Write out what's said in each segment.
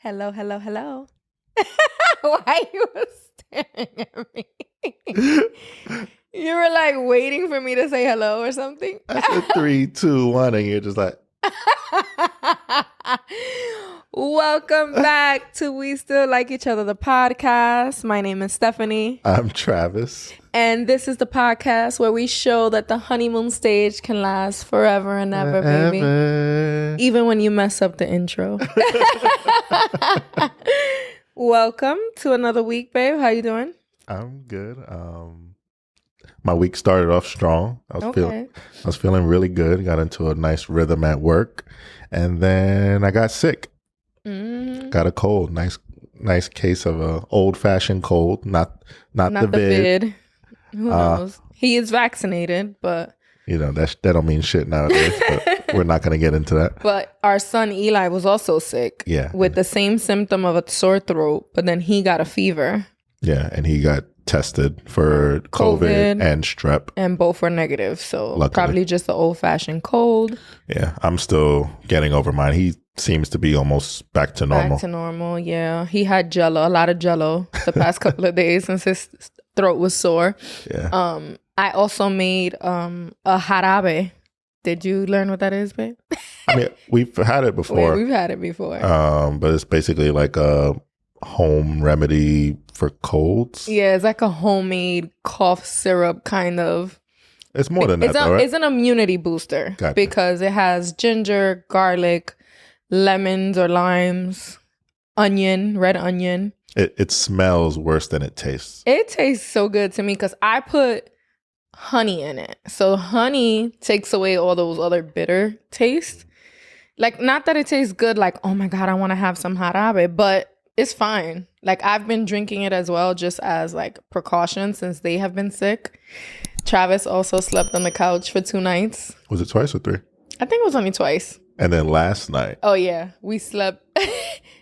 Hello, hello, hello. Why you were staring at me? You were like waiting for me to say hello or something? I said 3, 2, 1, and you're just like, Welcome back to We Still Like Each Other, the podcast. My name is Stephanie. I'm Travis. And this is the podcast where we show that the honeymoon stage can last forever and ever, baby. Even when you mess up the intro. Welcome to another week, babe. How you doing? I'm good. My week started off strong. I was feeling really good. Got into a nice rhythm at work, and then I got sick. Got a cold. Nice case of a old fashioned cold. Not the vid. Who knows? He is vaccinated, but that don't mean shit nowadays. But we're not going to get into that. But our son Eli was also sick. Yeah, with the same symptom of a sore throat, but then he got a fever. Yeah, and he got tested for COVID and strep. And both were negative. So luckily, probably just the old-fashioned cold. Yeah, I'm still getting over mine. He seems to be almost back to normal. Back to normal, yeah. He had a lot of jello the past couple of days since his throat was sore. Yeah. I also made a jarabe. Did you learn what that is, babe? I mean, we've had it before. We've had it before. But it's basically like a home remedy for colds. Yeah, it's like a homemade cough syrup kind of. It's more than that, though, right? It's an immunity booster. Gotcha. Because it has ginger, garlic, lemons or limes, red onion. It smells worse than it tastes. It tastes so good to me because I put honey in it. So honey takes away all those other bitter tastes. Like, not that it tastes good, like, oh my God, I want to have some jarabe, but it's fine. Like, I've been drinking it as well, just as like precaution since they have been sick. Travis also slept on the couch for 2 nights. Was it twice or 3? I think it was only twice. And then last night. Oh yeah, we slept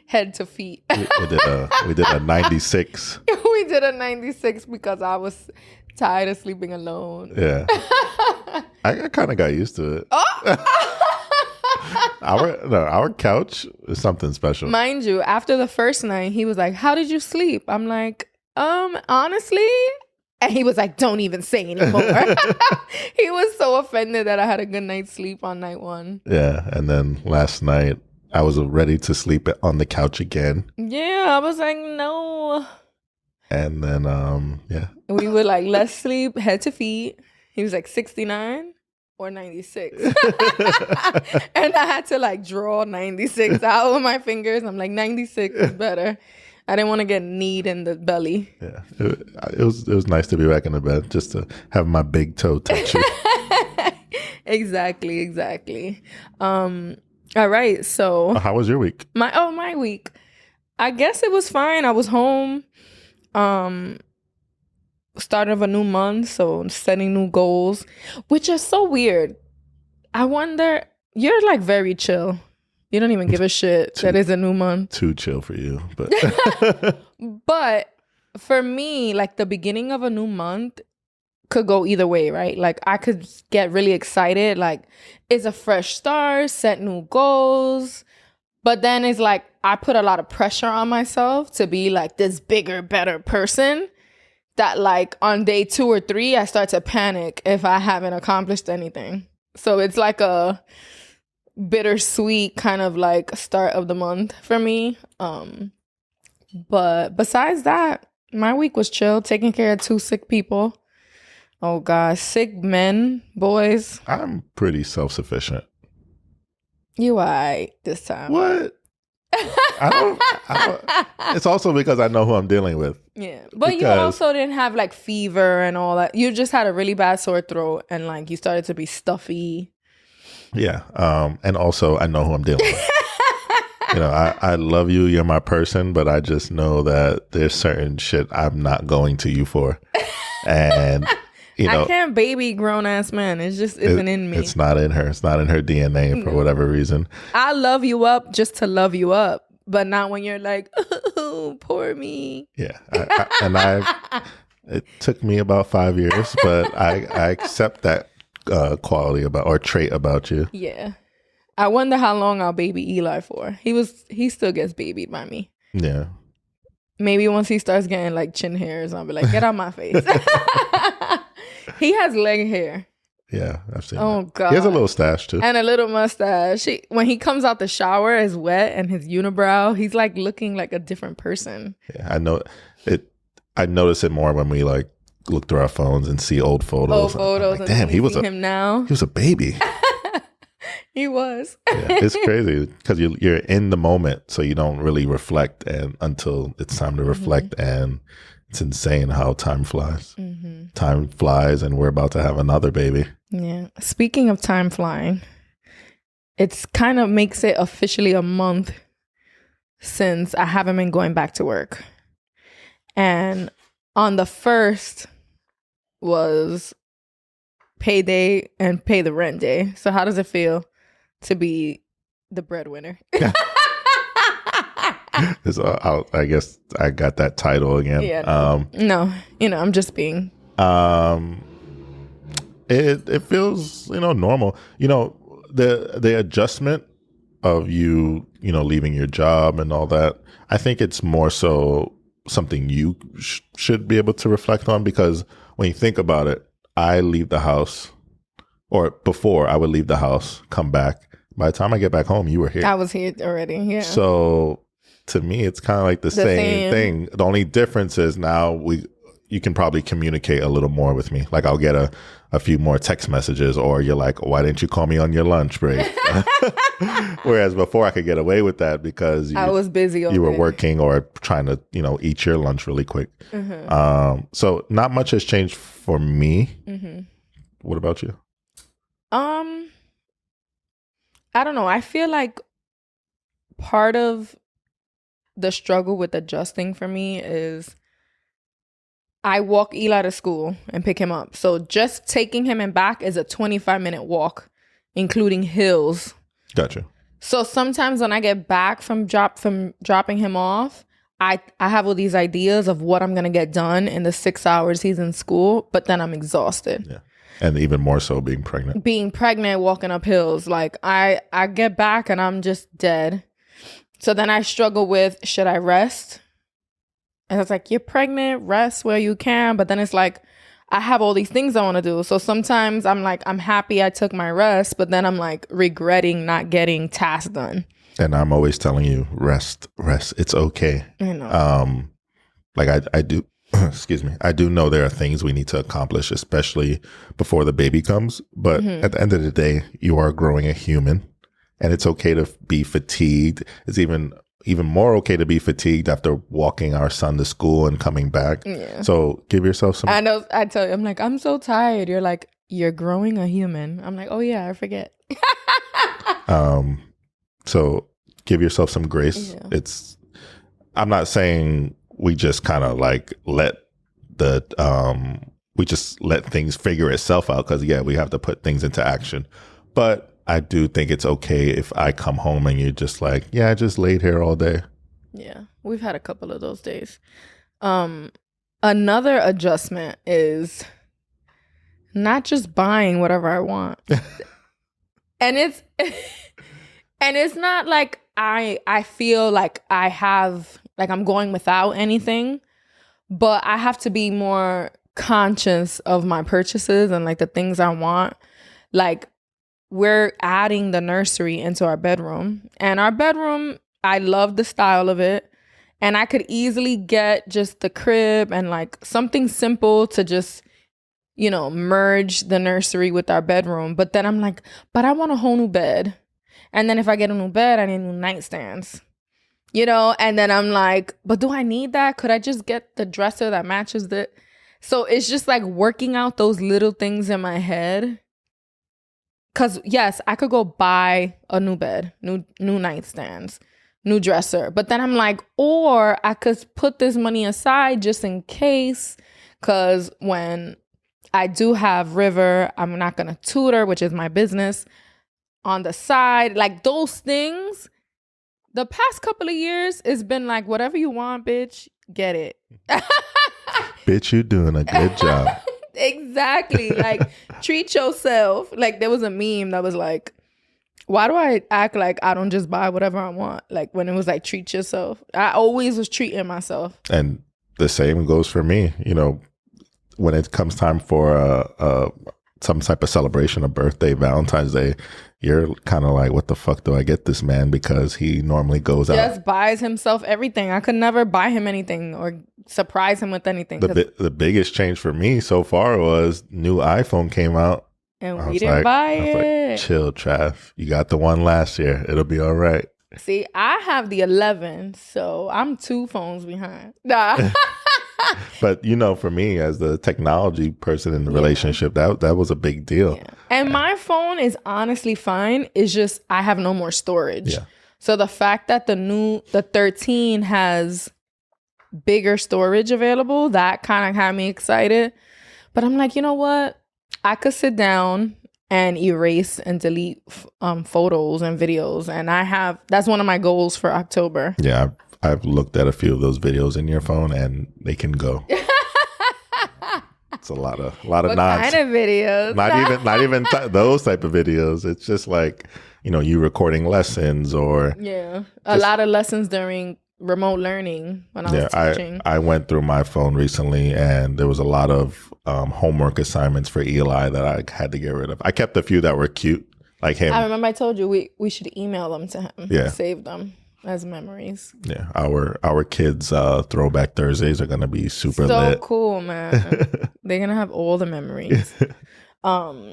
head to feet. we did a 96. We did a 96 because I was tired of sleeping alone. Yeah. I kind of got used to it. Oh! Our couch is something special. Mind you, after the first night, he was like, "How did you sleep?" I'm like, honestly. And he was like, "Don't even say anymore." He was so offended that I had a good night's sleep on night 1. Yeah. And then last night, I was ready to sleep on the couch again. Yeah, I was like, no. And then, yeah. We were like, let's sleep head to feet. He was like 69 or 96. And I had to like draw 96 out with my fingers. I'm like, 96 is better. I didn't want to get kneed in the belly. Yeah, it was nice to be back in the bed, just to have my big toe touch you. Exactly. All right, so how was your week? My week. I guess it was fine. I was home. Start of a new month, so setting new goals, which is so weird. I wonder, you're like very chill. You don't even give a shit that it's a new month. Too chill for you, but but for me, like the beginning of a new month could go either way, right? Like I could get really excited, like it's a fresh start, set new goals. But then it's like I put a lot of pressure on myself to be like this bigger, better person that like on day 2 or 3, I start to panic if I haven't accomplished anything. So it's like a bittersweet kind of like start of the month for me. But besides that, my week was chill, taking care of 2 sick people. Oh gosh, sick men, boys. I'm pretty self-sufficient. You alright this time. What? I don't. It's also because I know who I'm dealing with. Yeah, but you also didn't have like fever and all that. You just had a really bad sore throat and like you started to be stuffy. Yeah, and also I know who I'm dealing with. I love you. You're my person, but I just know that there's certain shit I'm not going to you for, and I can't baby grown ass man. It just isn't in me. It's not in her. It's not in her DNA for whatever reason. I love you up just to love you up, but not when you're like, oh, poor me. Yeah, it took me about 5 years, but I accept that quality or trait about you. Yeah. I wonder how long I'll baby Eli for. He still gets babied by me. Yeah. Maybe once he starts getting like chin hairs, I'll be like, get out my face. He has leg hair. Yeah, I've seen Oh, that. God. He has a little stash, too. And a little mustache. When he comes out the shower, is wet and his unibrow, he's like looking like a different person. Yeah, I know it. I notice it more when we like look through our phones and see old photos. Old photos. Like, damn, he was him now. He was a baby. He was. Yeah, it's crazy because you're in the moment, so you don't really reflect, and until it's time to reflect, and it's insane how time flies. Time flies, and we're about to have another baby. Yeah. Speaking of time flying, it's kind of makes it officially a month since I haven't been going back to work, and on the 1st was payday and pay the rent day. So how does it feel to be the breadwinner? I guess I got that title again. Yeah. No, I'm just being. It feels normal. The adjustment of you leaving your job and all that. I think it's more so something you should be able to reflect on, because when you think about it, I leave the house, or before I would leave the house, come back. By the time I get back home, you were here. I was here already. Yeah. So to me, it's kind of like the same thing. The only difference is now you can probably communicate a little more with me. Like I'll get a few more text messages, or you're like, why didn't you call me on your lunch break? Whereas before I could get away with that because I was busy. You were working or trying to, eat your lunch really quick. So not much has changed for me. What about you? I don't know. I feel like part of the struggle with adjusting for me is I walk Eli to school and pick him up. So just taking him and back is a 25-minute walk, including hills. Gotcha. So sometimes when I get back from dropping him off, I have all these ideas of what I'm going to get done in the 6 hours he's in school, but then I'm exhausted. Yeah. And even more so being pregnant. Walking up hills. Like I get back and I'm just dead. So then I struggle with, should I rest? And it's like, you're pregnant, rest where you can. But then it's like, I have all these things I want to do. So sometimes I'm like, I'm happy I took my rest, but then I'm like regretting not getting tasks done. And I'm always telling you, rest. It's okay. I know. I do. Excuse me. I do know there are things we need to accomplish, especially before the baby comes. But at the end of the day, you are growing a human, and it's okay to be fatigued. It's even more okay to be fatigued after walking our son to school and coming back. Yeah. So give yourself some. I know. I tell you, I'm like, I'm so tired. You're like, you're growing a human. I'm like, oh yeah, I forget. So give yourself some grace. Yeah. I'm not saying we just kind of like let things figure itself out, because we have to put things into action. But I do think it's okay if I come home and you're just like, yeah, I just laid here all day. Yeah, we've had a couple of those days. Another adjustment is not just buying whatever I want. and it's not like I feel like I have, like I'm going without anything, but I have to be more conscious of my purchases and like the things I want. Like we're adding the nursery into our bedroom, and our bedroom, I love the style of it. And I could easily get just the crib and like something simple to just, merge the nursery with our bedroom. But then I'm like, but I want a whole new bed. And then if I get a new bed, I need new nightstands, and then I'm like, but do I need that? Could I just get the dresser that matches the? So it's just like working out those little things in my head. Cause yes, I could go buy a new bed, new nightstands, new dresser. But then I'm like, or I could put this money aside just in case. Cause when I do have River, I'm not going to tutor, which is my business, on the side. Like those things, the past couple of years, it's been like, whatever you want, bitch, get it. Bitch, you doing a good job. Exactly. Like treat yourself. Like there was a meme that was like, Why do I act like I don't just buy whatever I want? Like when it was like treat yourself. I always was treating myself. And the same goes for me. You know, when it comes time for some type of celebration, a birthday, Valentine's Day, you're kind of like, what the fuck do I get this man? Because he normally goes out. Just buys himself everything. I could never buy him anything or surprise him with anything. The biggest change for me so far was new iPhone came out. And we didn't buy it. Like, chill, Trav. You got the one last year. It'll be all right. See, I have the 11, so I'm 2 phones behind. Nah. But, you know, for me as the technology person in the relationship, that was a big deal. Yeah. And my phone is honestly fine. It's just I have no more storage. Yeah. So the fact that the 13 has bigger storage available, that kind of had me excited. But I'm like, you know what? I could sit down and erase and delete photos and videos. And that's one of my goals for October. Yeah, I've looked at a few of those videos in your phone and they can go. It's a lot of what nonsense. Kind of videos? Not even those type of videos. It's just like, you know, you recording lessons or a lot of lessons during remote learning when I was teaching. I went through my phone recently and there was a lot of homework assignments for Eli that I had to get rid of. I kept a few that were cute, like him. I remember I told you we should email them to him. Yeah, save them as memories. Yeah, our kids' throwback Thursdays are gonna be super so lit. Cool, man. They're gonna have all the memories. All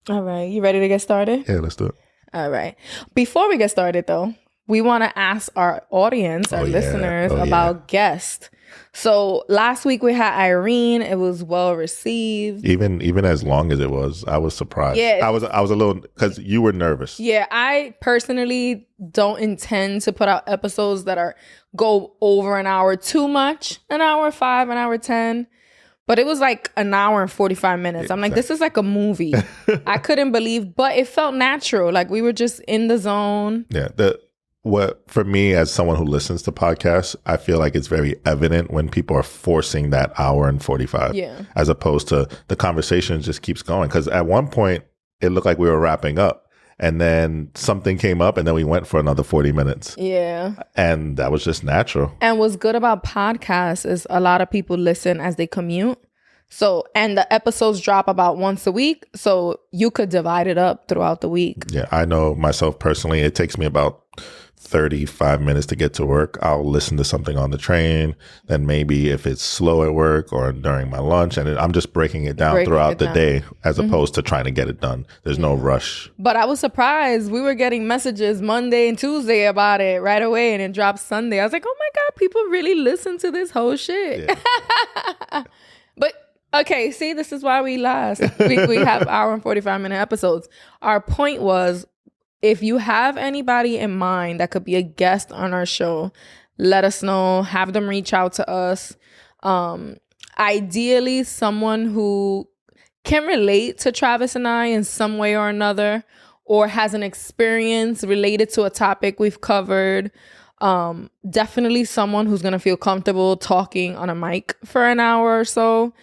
right, you ready to get started? Yeah, let's do it. All right. Before we get started, though, we want to ask our audience, our listeners, about guests. So last week we had Irene. It was well received. Even as long as it was, I was surprised. Yeah, I was a little because you were nervous. Yeah, I personally don't intend to put out episodes that go over an hour too much, an hour 5, an hour 10. But it was like an hour and 45 minutes. I'm like, this is like a movie. I couldn't believe, but it felt natural. Like we were just in the zone. Yeah. What for me as someone who listens to podcasts, I feel like it's very evident when people are forcing that hour and 45. Yeah. As opposed to the conversation just keeps going. Because at one point it looked like we were wrapping up. And then something came up and then we went for another 40 minutes. Yeah. And that was just natural. And what's good about podcasts is a lot of people listen as they commute. So, and the episodes drop about once a week. So you could divide it up throughout the week. Yeah. I know myself personally, it takes me about 35 minutes to get to work. I'll listen to something on the train. Then maybe if it's slow at work or during my lunch, and I'm just breaking it down throughout the day as opposed to trying to get it done. There's no rush. But I was surprised. We were getting messages Monday and Tuesday about it right away, and it dropped Sunday. I was like, oh my God, people really listen to this whole shit. Yeah. But okay, see, this is why we last. We have hour and 45-minute episodes. Our point was, if you have anybody in mind that could be a guest on our show, let us know. Have them reach out to us. Ideally, someone who can relate to Travis and I in some way or another, or has an experience related to a topic we've covered. Definitely someone who's going to feel comfortable talking on a mic for an hour or so.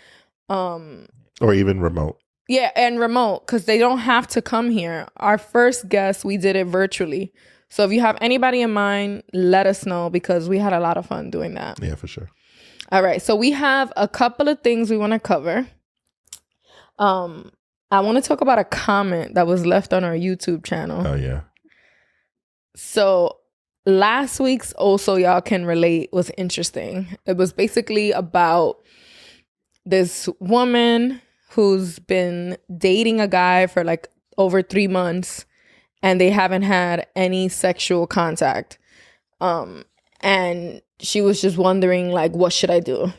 Or even remote. Yeah, and remote, because they don't have to come here. Our first guest, we did it virtually. So if you have anybody in mind, let us know, because we had a lot of fun doing that. Yeah, for sure. All right, so we have a couple of things we want to cover. I want to talk about a comment that was left on our YouTube channel. Oh, yeah. So last week's Also Y'all Can Relate was interesting. It was basically about this woman who's been dating a guy for like over 3 months and they haven't had any sexual contact. And she was just wondering, like, what should I do?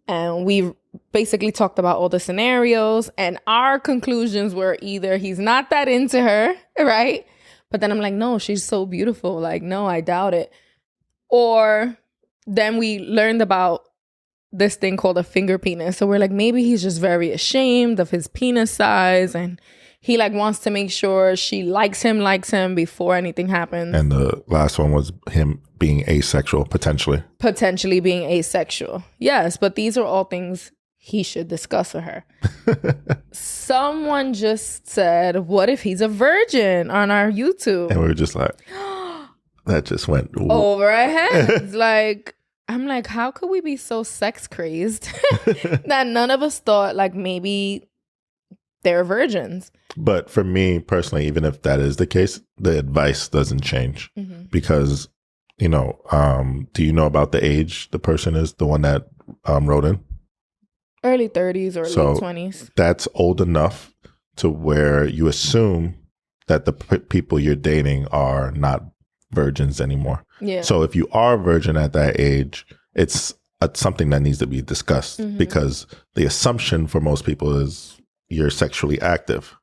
And we basically talked about all the scenarios, and our conclusions were either he's not that into her, right? But then I'm like, no, she's so beautiful. Like, no, I doubt it. Or then we learned about this thing called a finger penis. So we're like, maybe he's just very ashamed of his penis size, and he like wants to make sure she likes him before anything happens. And the last one was him being asexual, potentially. Potentially being asexual. Yes, but these are all things he should discuss with her. Someone just said, what if he's a virgin on our YouTube? And we were just like, that just went over our heads. Like, I'm like, how could we be so sex crazed that none of us thought like maybe they're virgins? But for me personally, even if that is the case, the advice doesn't change because, you know, do you know about the age the person is, the one that wrote in? Early 30s or late 20s. That's old enough to where you assume that the people you're dating are not virgins anymore. Yeah. So if you are a virgin at that age, it's something that needs to be discussed because the assumption for most people is you're sexually active.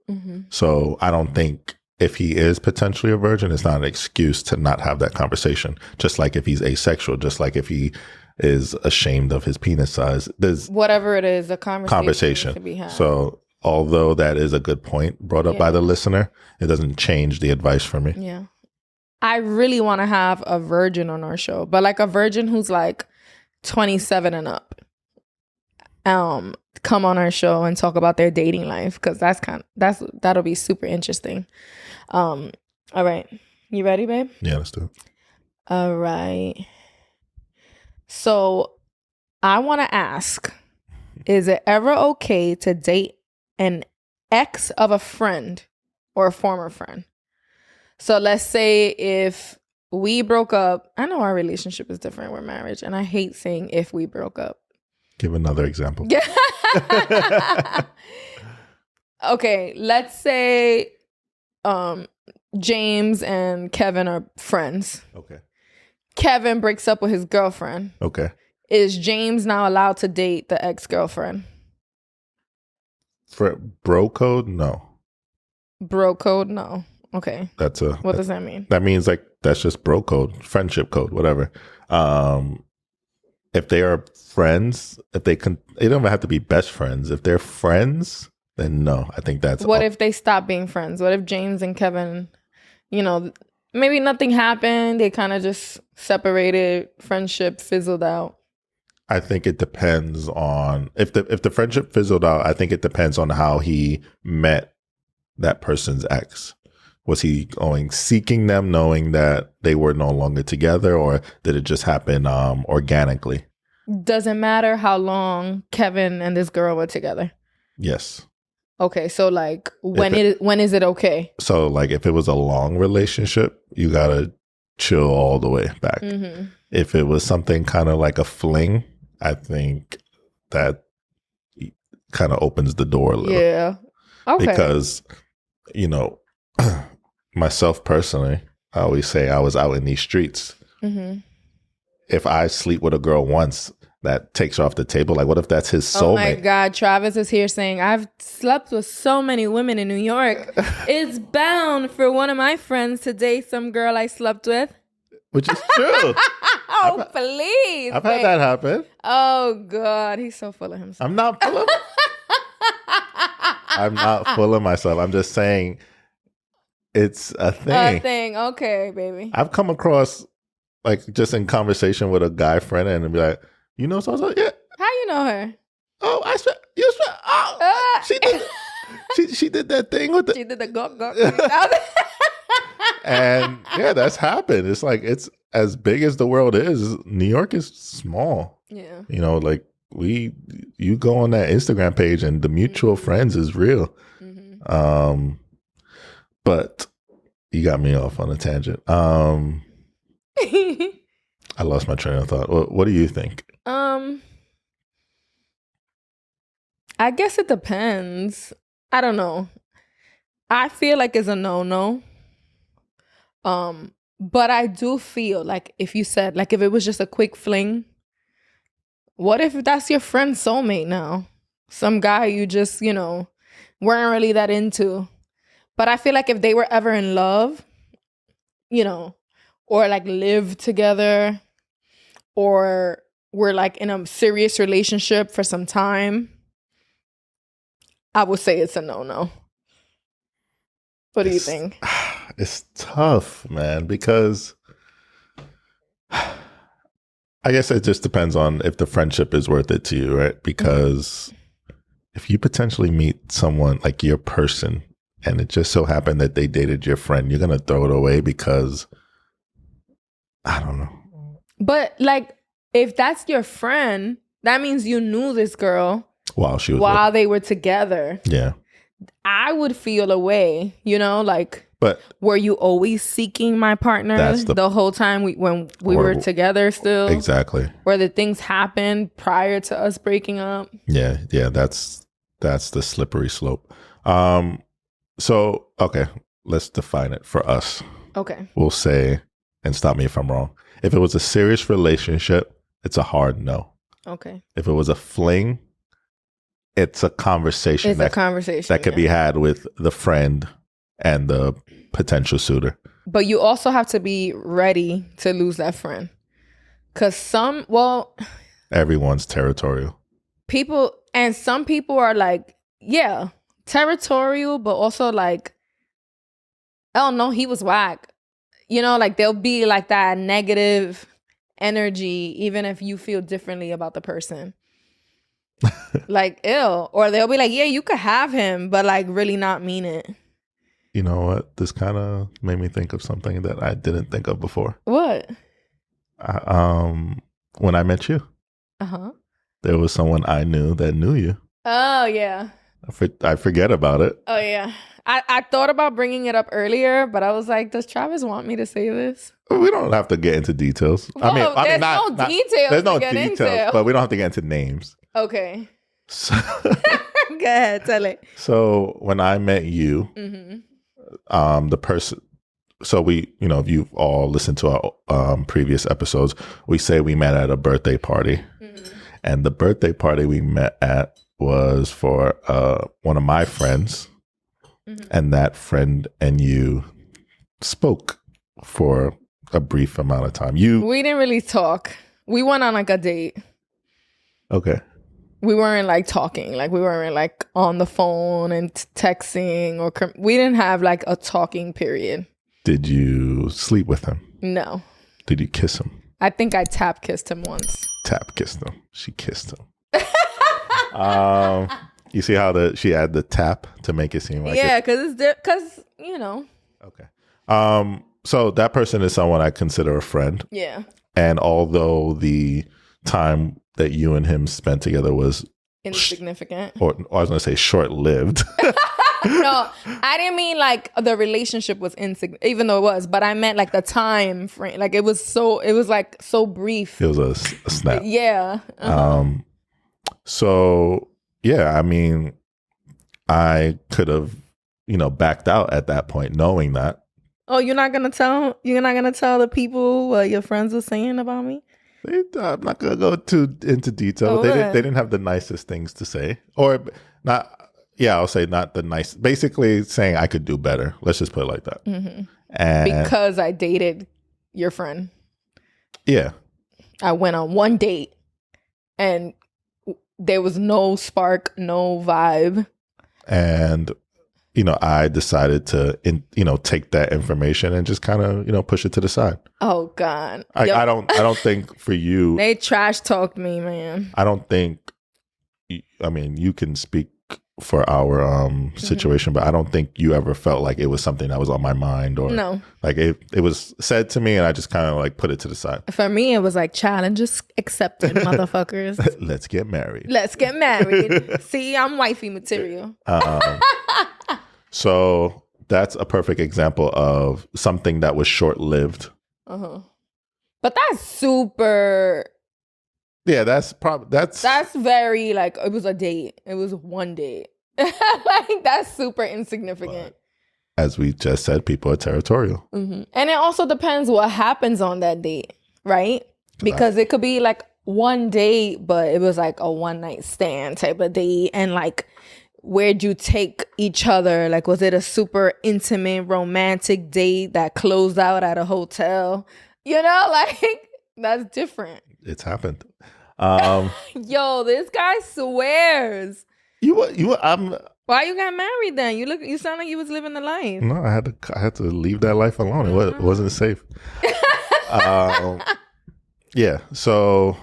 So I don't think if he is potentially a virgin, it's not an excuse to not have that conversation. Just like if he's asexual, just like if he is ashamed of his penis size, there's whatever it is, a conversation to be had. So although that is a good point brought up by the listener, it doesn't change the advice for me. Yeah. I really want to have a virgin on our show, but like a virgin who's like 27 and up. Come on our show and talk about their dating life because that'll be super interesting. All right. You ready, babe? Yeah, let's do it. All right. So I want to ask, is it ever okay to date an ex of a friend or a former friend? So let's say if we broke up, I know our relationship is different with marriage, and I hate saying if we broke up. Give another example. Okay, let's say James and Kevin are friends. Okay. Kevin breaks up with his girlfriend. Okay. Is James now allowed to date the ex-girlfriend? For bro code, no. Bro code, no. Okay. What does that mean? That means like that's just bro code, friendship code, whatever. If they are friends, if they don't even have to be best friends. If they're friends, then no. I think that's What if they stop being friends? What if James and Kevin, you know, maybe nothing happened, they kind of just separated, friendship fizzled out? I think it depends on if the friendship fizzled out, I think it depends on how he met that person's ex. Was he seeking them knowing that they were no longer together, or did it just happen organically? Doesn't matter how long Kevin and this girl were together. Yes. Okay, so like when is it okay? So like if it was a long relationship, you gotta chill all the way back. If it was something kind of like a fling, I think that kind of opens the door a little. Yeah. Okay. Because, you know, myself personally, I always say I was out in these streets. If I sleep with a girl once, that takes her off the table. Like, what if that's his soulmate? Oh my God, Travis is here saying, I've slept with so many women in New York. It's bound for one of my friends to date some girl I slept with. Which is true. Please. I've had that happen. Oh God, he's so full of himself. I'm not full of myself. I'm just saying it's a thing. A thing. Okay, baby. I've come across, like, just in conversation with a guy friend and be like, you know, so yeah. How you know her? Oh, she did that thing with the. She did the go. And yeah, that's happened. It's like, it's as big as the world is. New York is small. Yeah. You know, like you go on that Instagram page and the mutual friends is real. But you got me off on a tangent. I lost my train of thought. What do you think? I guess it depends. I don't know. I feel like it's a no-no. But I do feel like if you said, like, if it was just a quick fling, what if that's your friend's soulmate now? Some guy you just, you know, weren't really that into. But I feel like if they were ever in love, you know, or like lived together, or were like in a serious relationship for some time, I would say it's a no-no. What do you think? It's tough, man, because I guess it just depends on if the friendship is worth it to you, right? Because if you potentially meet someone like your person and it just so happened that they dated your friend, you're going to throw it away because I don't know. But like, if that's your friend, that means you knew this girl while they were together. Yeah. I would feel a way, like, but were you always seeking my partner the whole time when we were together still? Exactly. Where the things happened prior to us breaking up? Yeah. That's the slippery slope. So, okay, let's define it for us. Okay. We'll say, and stop me if I'm wrong, if it was a serious relationship, it's a hard no. Okay. If it was a fling, it's a conversation. That could be had with the friend and the potential suitor. But you also have to be ready to lose that friend. Because everyone's territorial. Some people are like, yeah, territorial, but also like, oh no, he was whack. Like there'll be like that negative energy, even if you feel differently about the person. Like, ill. Or they'll be like, yeah, you could have him, but like really not mean it. You know what? This kind of made me think of something that I didn't think of before. What? When I met you. Uh-huh. There was someone I knew that knew you. Oh, yeah. I forget about it. Oh, yeah. I thought about bringing it up earlier, but I was like, does Travis want me to say this? We don't have to get into details. Well, there's no details. There's no details, but we don't have to get into names. Okay. So, go ahead, tell it. So when I met you, the person, so we, if you've all listened to our previous episodes, we say we met at a birthday party. And the birthday party we met at was for one of my friends. And that friend and you spoke for a brief amount of time. We didn't really talk. We went on like a date. Okay. We weren't like talking. Like we weren't like on the phone and texting or we didn't have like a talking period. Did you sleep with him? No. Did you kiss him? I think I tap kissed him once. Tap kissed him. She kissed him. You see how she add the tap to make it seem like because Okay. So that person is someone I consider a friend. Yeah. And although the time that you and him spent together was insignificant, or I was going to say short-lived. No, I didn't mean like the relationship was insignificant, even though it was, but I meant like the time frame. Like it was like so brief. It was a snap. Yeah. So yeah, I mean, I could have, backed out at that point, knowing that. Oh, you're not gonna tell the people what your friends were saying about me? I'm not gonna go too into detail. They didn't have the nicest things to say, or not. Yeah, I'll say not the nice. Basically, saying I could do better. Let's just put it like that. And because I dated your friend. Yeah, I went on one date, and there was no spark, no vibe. And I decided to take that information and just kind of push it to the side. Oh God, I don't think for you they trash talked me, man. I don't think. I mean, you can speak for our situation, but I don't think you ever felt like it was something that was on my mind, or no, like it was said to me and I just kind of like put it to the side. For me, it was like challenges accepted, motherfuckers. Let's get married. See, I'm wifey material. So that's a perfect example of something that was short-lived. But that's super. Yeah, that's very like, it was a date. It was one date. Like that's super insignificant. But as we just said, people are territorial. And it also depends what happens on that date, right? Because it could be like one date, but it was like a one night stand type of date. And like, where'd you take each other? Like, was it a super intimate, romantic date that closed out at a hotel? Like that's different. It's happened. Yo, this guy swears. Why you got married then? You sound like you was living the life. No, I had to leave that life alone. It wasn't safe. Yeah, so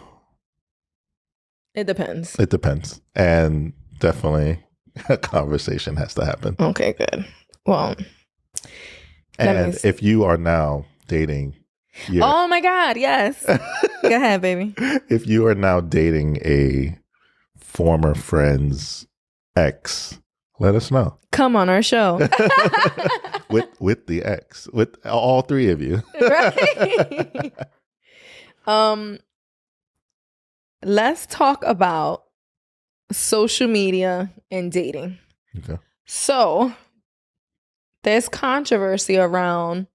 it depends. And definitely a conversation has to happen. Okay, good. Well, and if you are now dating, oh my God, yes. Go ahead, baby. If you are now dating a former friend's ex, let us know. Come on our show. with the ex, with all three of you. Right. Let's talk about social media and dating. Okay. So there's controversy around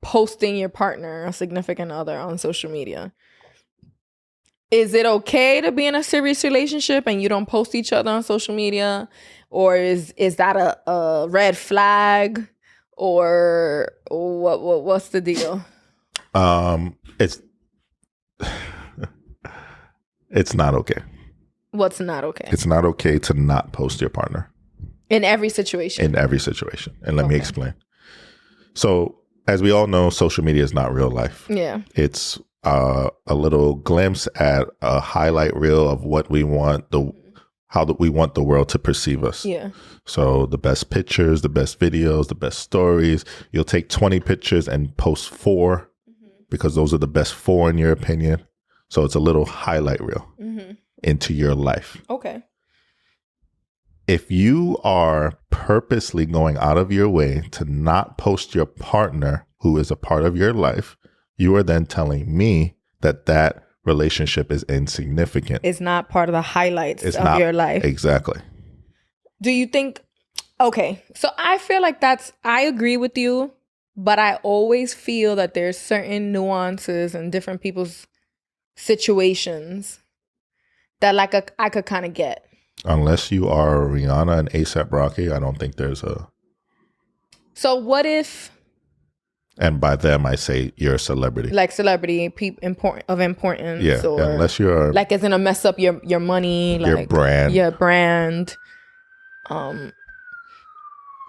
posting your partner or significant other on social media. Is it okay to be in a serious relationship and you don't post each other on social media? Or is that a red flag? Or what's the deal? It's not okay. What's not okay? It's not okay to not post your partner. In every situation? In every situation. And let me explain. So, as we all know, social media is not real life. Yeah. It's a little glimpse at a highlight reel of what we want, how we want the world to perceive us. Yeah. So the best pictures, the best videos, the best stories. You'll take 20 pictures and post 4 because those are the best 4 in your opinion. So it's a little highlight reel into your life. Okay. If you are purposely going out of your way to not post your partner who is a part of your life, you are then telling me that relationship is insignificant. It's not part of the highlights of your life. Exactly. Do you think, okay, so I feel like I agree with you, but I always feel that there's certain nuances in different people's situations that like I could kind of get. Unless you are Rihanna and A$AP Rocky, I don't think there's a... So what if... And by them, I say you're a celebrity. Like celebrity, of importance. Yeah, or unless you're... Like it's going to mess up your money. Like, your brand. Your brand.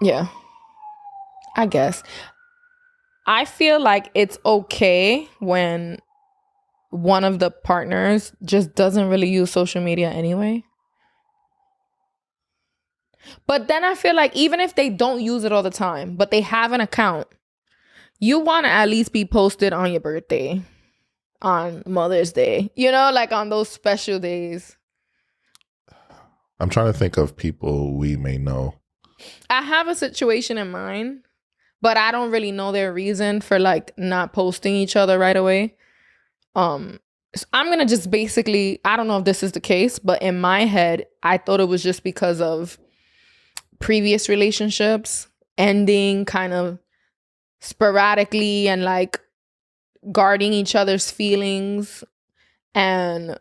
Yeah. I guess. I feel like it's okay when one of the partners just doesn't really use social media anyway. But then I feel like even if they don't use it all the time, but they have an account, you want to at least be posted on your birthday, on Mother's Day, like on those special days. I'm trying to think of people we may know. I have a situation in mind, but I don't really know their reason for like not posting each other right away. So I'm going to just basically, I don't know if this is the case, but in my head, I thought it was just because of previous relationships ending kind of sporadically and like guarding each other's feelings and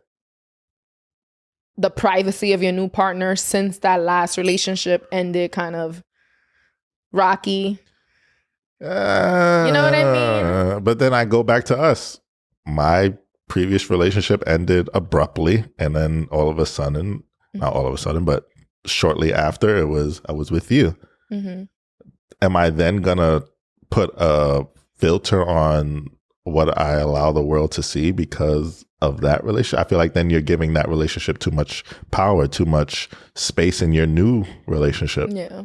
the privacy of your new partner since that last relationship ended kind of rocky. You know what I mean? But then I go back to us. My previous relationship ended abruptly, and then all of a sudden, not all of a sudden, but shortly after, I was with you. Mm-hmm. Am I then gonna put a filter on what I allow the world to see because of that relationship? I feel like then you're giving that relationship too much power, too much space in your new relationship. Yeah.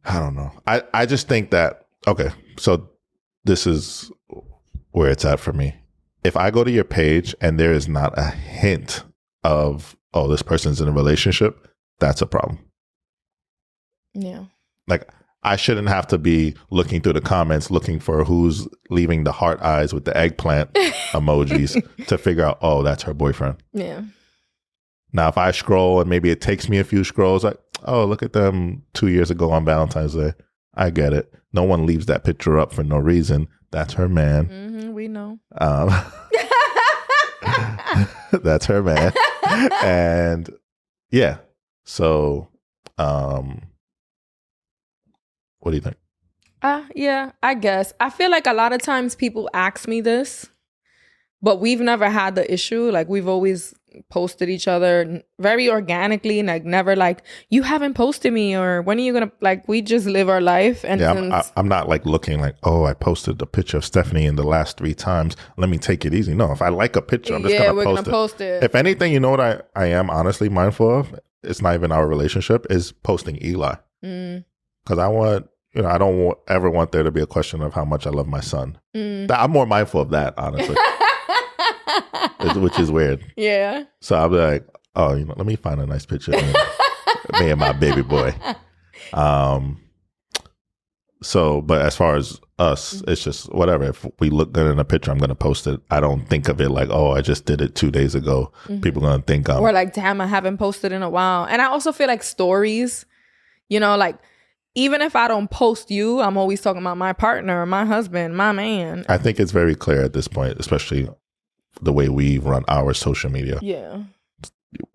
I don't know. I just think that, okay, so this is where it's at for me. If I go to your page and there is not a hint of, oh, this person's in a relationship, that's a problem. Yeah. Like, I shouldn't have to be looking through the comments, looking for who's leaving the heart eyes with the eggplant emojis to figure out, oh, that's her boyfriend. Yeah. Now, if I scroll and maybe it takes me a few scrolls, like, oh, look at them 2 years ago on Valentine's Day. I get it. No one leaves that picture up for no reason. That's her man. Mm-hmm, we know. That's her man. And yeah. So, what do you think? Yeah, I guess. I feel like a lot of times people ask me this, but we've never had the issue. Like we've always posted each other very organically, like never like, you haven't posted me, or when are you gonna, like, we just live our life. And I'm not like looking like, oh, I posted a picture of Stephanie in the last 3 times, let me take it easy. No, if I like a picture, I'm just gonna post it. If anything, you know what I am honestly mindful of, it's not even our relationship, is posting Eli. Because I want, I don't ever want there to be a question of how much I love my son. I'm more mindful of that, honestly. Which is weird. Yeah. So I'll be like, oh, let me find a nice picture of me and my baby boy. So, but as far as us, it's just whatever. If we look good in a picture, I'm going to post it. I don't think of it like, oh, I just did it 2 days ago. People are going to think or like, damn, I haven't posted in a while. And I also feel like stories, like, even if I don't post you, I'm always talking about my partner, my husband, my man. I think it's very clear at this point, especially the way we run our social media. Yeah.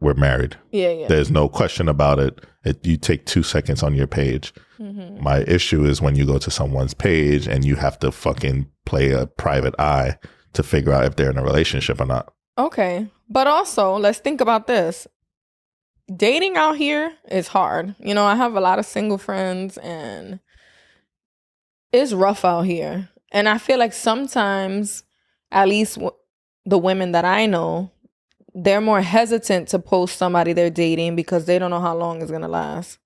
We're married. Yeah. There's no question about it. You take 2 seconds on your page. My issue is when you go to someone's page and you have to fucking play a private eye to figure out if they're in a relationship or not. Okay. But also, let's think about this. Dating out here is hard. I have a lot of single friends and it's rough out here. And I feel like sometimes, at least the women that I know, they're more hesitant to post somebody they're dating because they don't know how long it's going to last.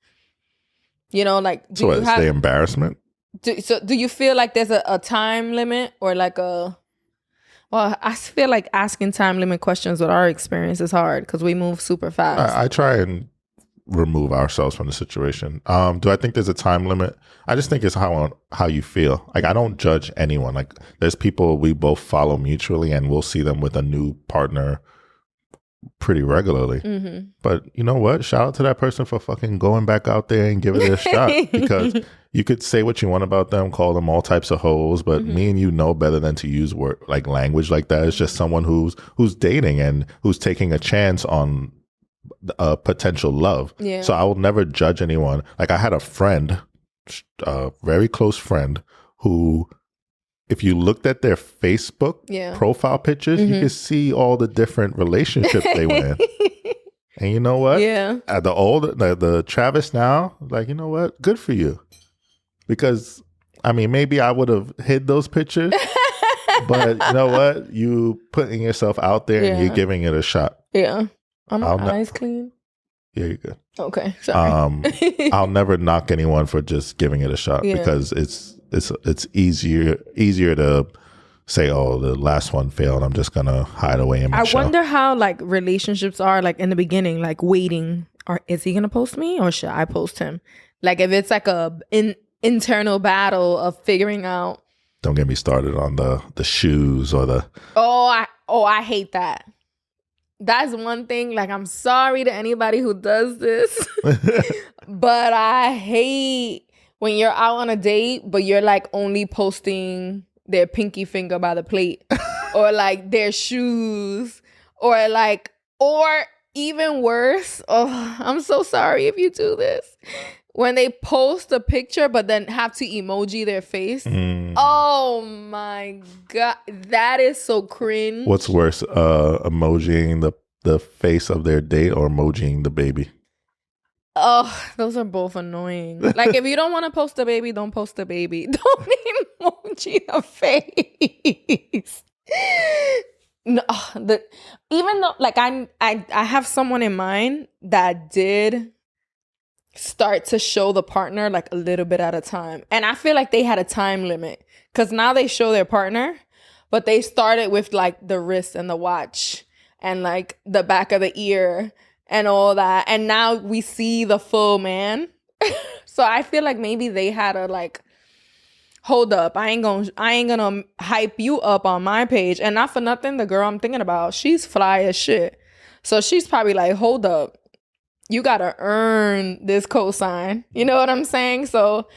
Like, so it's the embarrassment? Do you feel like there's a time limit or like well, I feel like asking time limit questions with our experience is hard because we move super fast. I try and remove ourselves from the situation. Do I think there's a time limit? I just think it's how you feel. Like, I don't judge anyone. Like, there's people we both follow mutually and we'll see them with a new partner pretty regularly. But you know what? Shout out to that person for fucking going back out there and giving it a shot. Because you could say what you want about them, call them all types of hoes, but me and you know better than to use language like that. It's just someone who's dating and who's taking a chance on a potential love. Yeah. So I will never judge anyone. Like, I had a friend, a very close friend, who, if you looked at their Facebook profile pictures, you could see all the different relationships they were in. And you know what? Yeah. The Travis now, like, you know what? Good for you. Because, maybe I would have hid those pictures. But you know what? You putting yourself out there and you're giving it a shot. Yeah. Are my eyes clean? Yeah, you're good. Okay. Sorry. I'll never knock anyone for just giving it a shot because it's easier to say, oh, the last one failed, I'm just gonna hide away in my shell. I wonder how like relationships are like in the beginning, like waiting, or is he gonna post me or should I post him? Like, if it's like internal battle of figuring out. Don't get me started on the shoes or the I hate that. That's one thing. Like, I'm sorry to anybody who does this, but I hate when you're out on a date, but you're like only posting their pinky finger by the plate or like their shoes or even worse. Oh, I'm so sorry if you do this. When they post a picture, but then have to emoji their face. Oh my God. That is so cringe. What's worse, emojiing the face of their date or emojiing the baby? Oh, those are both annoying. Like, if you don't want to post the baby, don't post the baby. Don't emoji the face. No, even though, like, I have someone in mind that did start to show the partner like a little bit at a time. And I feel like they had a time limit because now they show their partner, but they started with like the wrist and the watch and like the back of the ear and all that. And now we see the full man. So I feel like maybe they had to like, hold up, I ain't gonna hype you up on my page. And not for nothing, the girl I'm thinking about, she's fly as shit. So she's probably like, hold up, you gotta earn this cosign. You know what I'm saying? So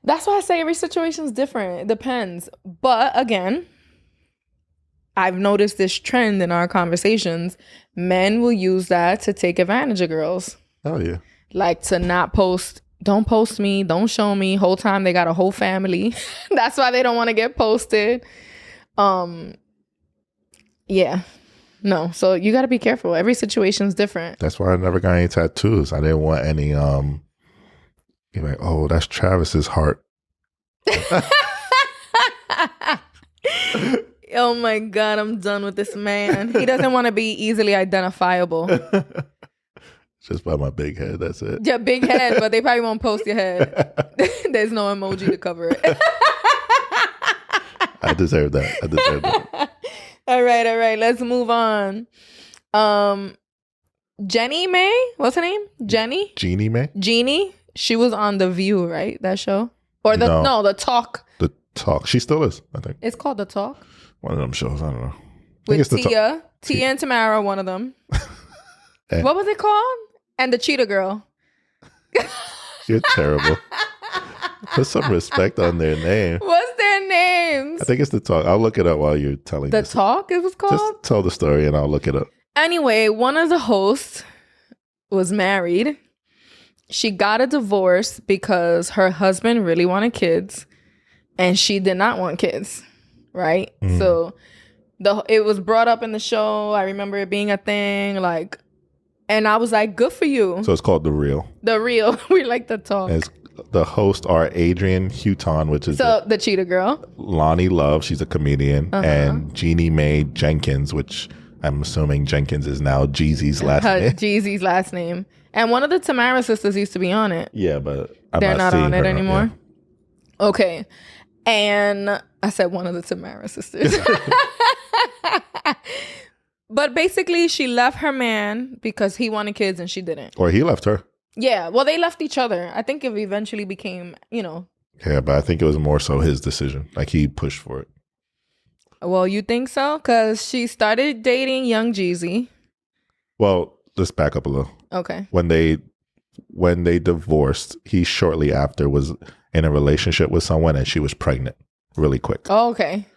that's why I say every situation is different. It depends. But again, I've noticed this trend in our conversations. Men will use that to take advantage of girls. Oh, yeah. Like to not post. Don't post me. Don't show me. Whole time they got a whole family. That's why they don't want to get posted. Yeah. No. So you got to be careful. Every situation's different. That's why I never got any tattoos. I didn't want any, you're like, oh, that's Travis's heart. Oh my God, I'm done with this man. He doesn't want to be easily identifiable. Just by my big head, that's it. Yeah, big head, but they probably won't post your head. There's no emoji to cover it. I deserve that. All right. Let's move on. Jenny May, what's her name? Jeannie May. Jeannie. She was on The View, right? That show, or The Talk. The Talk. She still is, I think. It's called The Talk. One of them shows. I don't know. With Tia and Tamara, one of them. What was it called? And the Cheetah Girl. You're terrible. Put some respect on their name. What's their names? I think it's The Talk. I'll look it up while you're telling The Talk, it was called? Just tell the story and I'll look it up. Anyway, one of the hosts was married. She got a divorce because her husband really wanted kids and she did not want kids, right? So it was brought up in the show. I remember it being a thing, like, and I was like, good for you. So it's called The Real. The Real. We like to talk. The hosts are Adrienne Houghton, which is the Cheetah Girl. Lonnie Love, she's a comedian, and Jeannie Mae Jenkins, which I'm assuming Jenkins is now Jeezy's last name. Jeezy's last name. And one of the Tamara sisters used to be on it. Yeah, but they're not on it anymore. Yeah. Okay. And I said one of the Tamara sisters. But basically, she left her man because he wanted kids and she didn't. Or he left her. Yeah. Well, they left each other. I think it eventually became, Yeah, but I think it was more so his decision. Like, he pushed for it. Well, you think so? Because she started dating young Jeezy. Well, let's back up a little. Okay. When they divorced, he shortly after was in a relationship with someone and she was pregnant really quick. Oh, okay.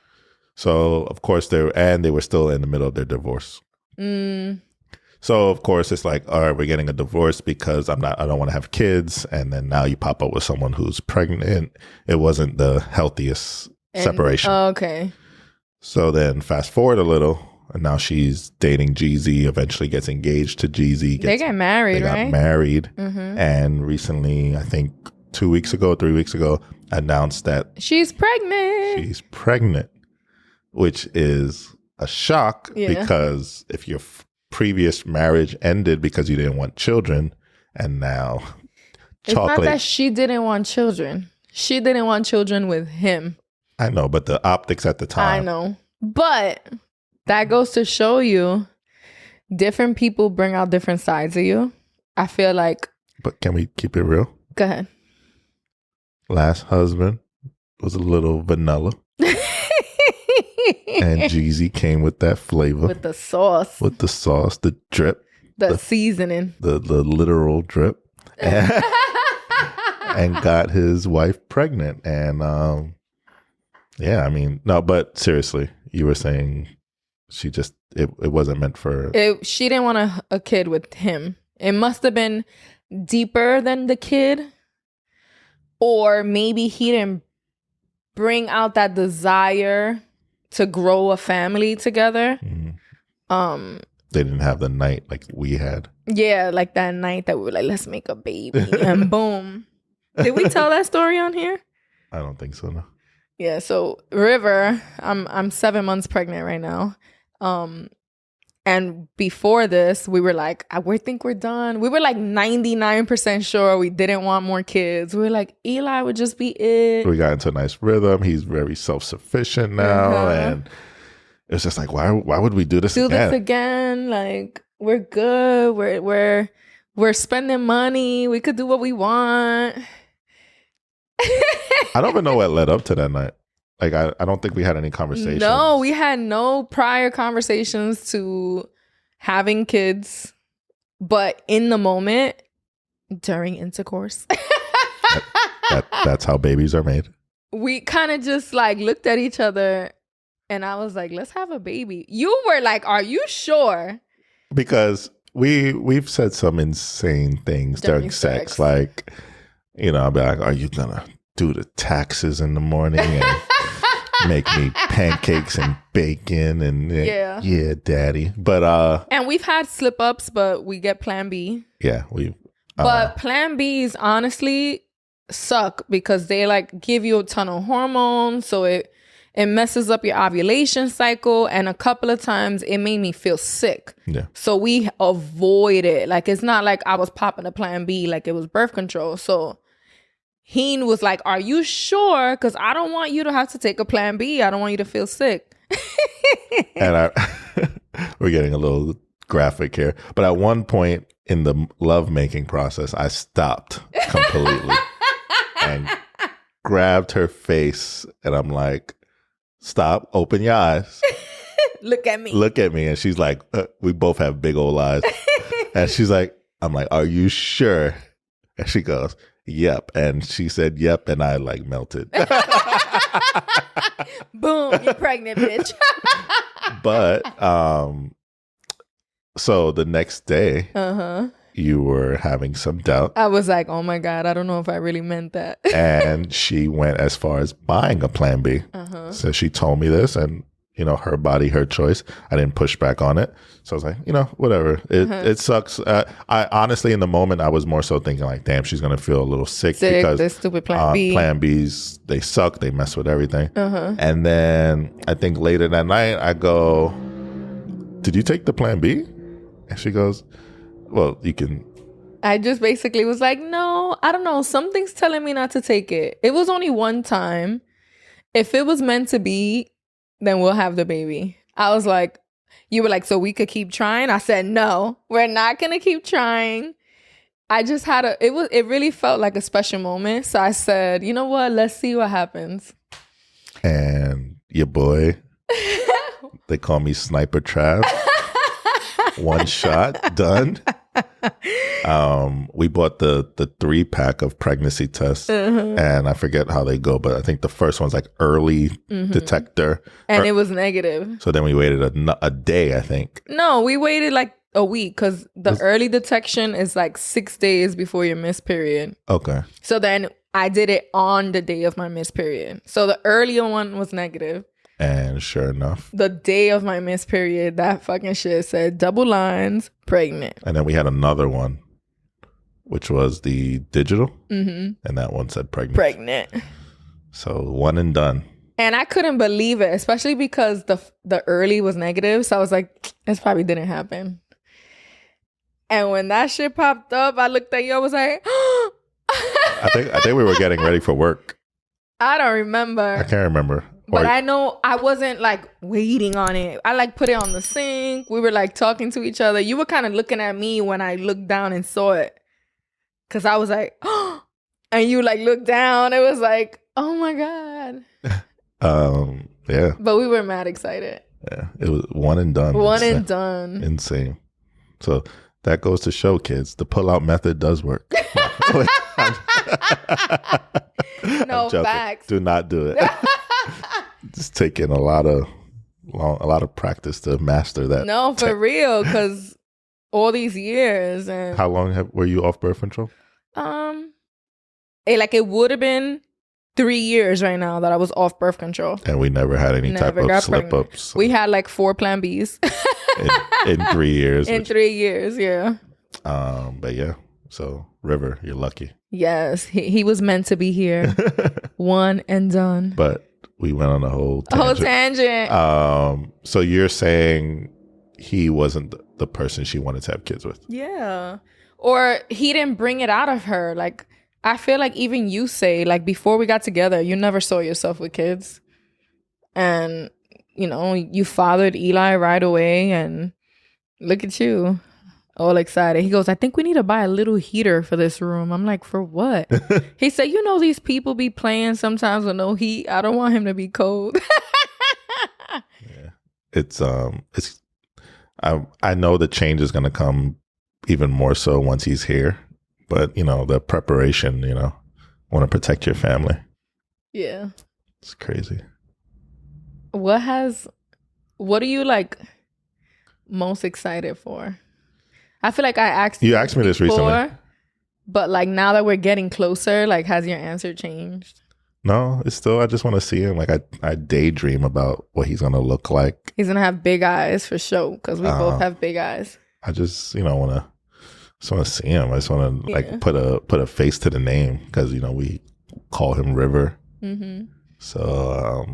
So, of course, they were still in the middle of their divorce. So, of course, it's like, all right, we're getting a divorce because I don't want to have kids. And then now you pop up with someone who's pregnant. It wasn't the healthiest separation. Okay. So then fast forward a little, and now she's dating Jeezy, eventually gets engaged to Jeezy. They get married, right? They got married. And recently, I think 3 weeks ago, announced that she's pregnant. Which is a shock because if your previous marriage ended because you didn't want children, and now it's not that she didn't want children. She didn't want children with him. I know, but the optics at the time. I know. But that goes to show you different people bring out different sides of you. I feel like. But can we keep it real? Go ahead. Last husband was a little vanilla. And Jeezy came with that flavor. With the sauce. The drip. The seasoning. The literal drip. And got his wife pregnant. And yeah, I mean, no, but seriously, you were saying she just, it wasn't meant for. She didn't want a kid with him. It must have been deeper than the kid. Or maybe he didn't bring out that desire to grow a family together. They didn't have the night like we had. Yeah, like that night that we were like, let's make a baby. And boom. Did we tell that story on here? I don't think so, no. Yeah, so River, I'm 7 months pregnant right now. And before this, we were like, we think we're done. We were like 99% sure we didn't want more kids. We were like, Eli would just be it. We got into a nice rhythm. He's very self-sufficient now. And it's just like, why would we do this again? Like, we're good. We're spending money. We could do what we want. I don't even know what led up to that night. Like, I don't think we had any conversations. No, we had no prior conversations to having kids. But in the moment, during intercourse. That's how babies are made. We kind of just like looked at each other and I was like, let's have a baby. You were like, are you sure? Because we've said some insane things during sex. Like, I'll be like, are you going to do the taxes in the morning and make me pancakes and bacon and yeah, daddy. But and we've had slip ups, but we get Plan B. Yeah, we. But Plan Bs honestly suck because they like give you a ton of hormones, so it messes up your ovulation cycle, and a couple of times it made me feel sick. Yeah. So we avoid it. Like, it's not like I was popping a Plan B like it was birth control. So he was like, "Are you sure? Because I don't want you to have to take a Plan B. I don't want you to feel sick." And we're getting a little graphic here, but at one point in the lovemaking process, I stopped completely and grabbed her face, and I'm like, "Stop! Open your eyes. Look at me. Look at me." And she's like, "We both have big old eyes." And she's like, "I'm like, are you sure?" And she goes, "Yep." And she said, "Yep," and I like melted. Boom! You're pregnant, bitch. But so the next day, you were having some doubt. I was like, "Oh my God, I don't know if I really meant that." And she went as far as buying a Plan B. So she told me this, and her body, her choice. I didn't push back on it. So I was like, whatever. It sucks. I honestly, in the moment, I was more so thinking like, damn, she's going to feel a little sick because this stupid Plan B. Plan Bs, they suck. They mess with everything. And then I think later that night, I go, "Did you take the Plan B?" And she goes, "Well, you can." I just basically was like, "No, I don't know. Something's telling me not to take it. It was only one time. If it was meant to be, then we'll have the baby." I was like, you were like, "So we could keep trying?" I said, "No, we're not going to keep trying." I just had it really felt like a special moment. So I said, "You know what? Let's see what happens." And your boy, they call me Sniper Trav. One shot, done. We bought the 3-pack of pregnancy tests, and I forget how they go, but I think the first one's like early detector, and it was negative. So then we waited a day, I think. No, we waited like a week because the early detection is like 6 days before your missed period. Okay. So then I did it on the day of my missed period. So the earlier one was negative. And sure enough, the day of my missed period, that fucking shit said double lines, pregnant. And then we had another one, which was the digital. And that one said pregnant. Pregnant. So one and done. And I couldn't believe it, especially because the early was negative. So I was like, this probably didn't happen. And when that shit popped up, I looked at you, I was like, I think we were getting ready for work. I don't remember. I can't remember. But I know I wasn't like waiting on it. I like put it on the sink. We were like talking to each other. You were kind of looking at me when I looked down and saw it. Cause I was like, oh, and you like looked down. It was like, oh my God. Yeah. But we were mad excited. Yeah. It was one and done. One and done. Insane. So that goes to show, kids, the pull-out method does work. No, facts. Do not do it. Just taking a lot of practice to master that. No, for real, because all these years. And how long were you off birth control? It would have been 3 years right now that I was off birth control. And we never had any type of slip-ups. So. We had like 4 Plan Bs. in 3 years. In 3 years, yeah. But yeah, so River, you're lucky. Yes, he was meant to be here. One and done. But we went on a whole tangent. So you're saying he wasn't the person she wanted to have kids with? Yeah. Or he didn't bring it out of her. Like, I feel like even you say, like, before we got together, you never saw yourself with kids. And, you fathered Eli right away. And look at you. All excited. He goes, "I think we need to buy a little heater for this room." I'm like, "For what?" He said, "These people be playing sometimes with no heat. I don't want him to be cold." Yeah. It's I know the change is going to come even more so once he's here, but the preparation, want to protect your family. Yeah. It's crazy. What are you like most excited for? I feel like I asked you asked me this recently, but like now that we're getting closer, like has your answer changed? No, it's still, I just want to see him. Like I daydream about what he's going to look like. He's going to have big eyes for sure because we both have big eyes. I just, want to see him. I just want to like put a face to the name because, we call him River. Mm-hmm. So,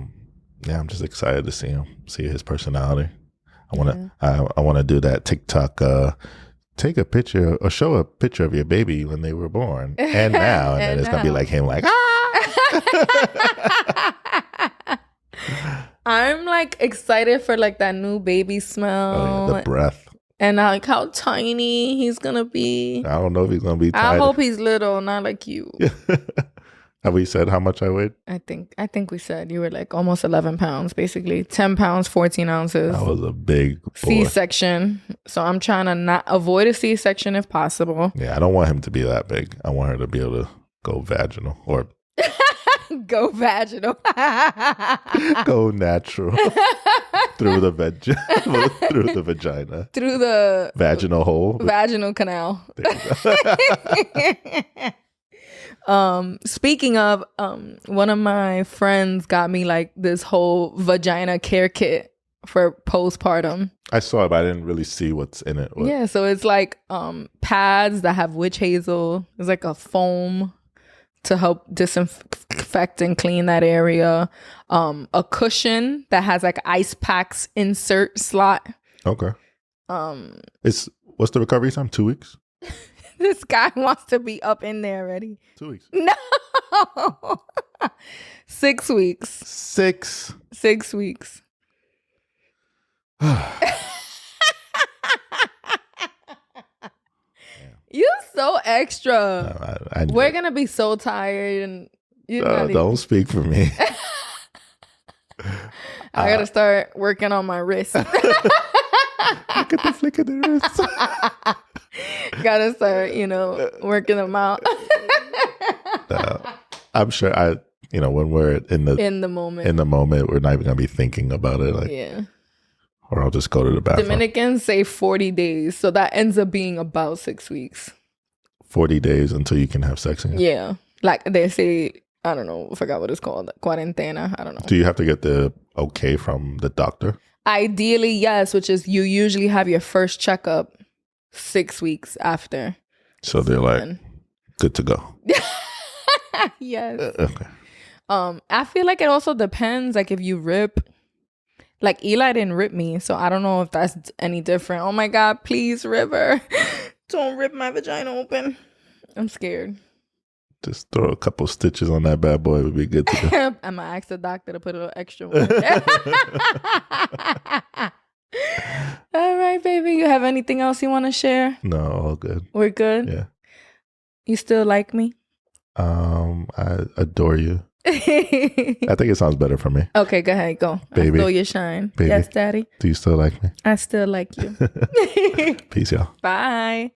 yeah, I'm just excited to see him, see his personality. I want to do that TikTok, take a picture or show a picture of your baby when they were born and now. And then it's going to be like him like, I'm like excited for like that new baby smell. Oh, yeah, the breath. And like how tiny he's going to be. I don't know if he's going to be tiny. I hope he's little, not like you. Have we said how much I weighed? I think we said you were like almost 11 pounds, basically 10 pounds, 14 ounces. That was a big boy. C-section. So I'm trying to not avoid a C-section if possible. Yeah, I don't want him to be that big. I want her to be able to go vaginal or go vaginal. Go natural through the through the vagina. Through the vaginal hole. Vaginal canal. Speaking of, one of my friends got me like this whole vagina care kit for postpartum. I saw it, but I didn't really see what's in it. Yeah, so it's like pads that have witch hazel. It's like a foam to help disinfect and clean that area. A cushion that has like ice packs insert slot. Okay. What's the recovery time? 2 weeks? This guy wants to be up in there already. 2 weeks. No. 6 weeks. 6 weeks. You're so extra. We're going to be so tired and don't speak for me. I got to start working on my wrist. Look at the flick of the wrist. Gotta start, working them out. I'm sure when we're in the moment, we're not even gonna be thinking about it. Like, yeah. Or I'll just go to the bathroom. Dominicans say 40 days, so that ends up being about 6 weeks. 40 days until you can have sex again. Yeah, like they say. I don't know. I forgot what it's called. Quarantena. I don't know. Do you have to get the okay from the doctor? Ideally, yes. Which is you usually have your first checkup 6 weeks after. So they're like, good to go. Yes. Okay. I feel like it also depends. Like if you rip, like Eli didn't rip me, so I don't know if that's any different. Oh my God, please, River, don't rip my vagina open. I'm scared. Just throw a couple stitches on that bad boy would be good to go. I'm gonna ask the doctor to put a little extra one. All right, baby. You have anything else you want to share? No, all good. We're good? Yeah. You still like me? I adore you. I think it sounds better for me. Okay, go ahead. Go. Baby. I stole your shine. Baby. Yes, Daddy. Do you still like me? I still like you. Peace, y'all. Bye.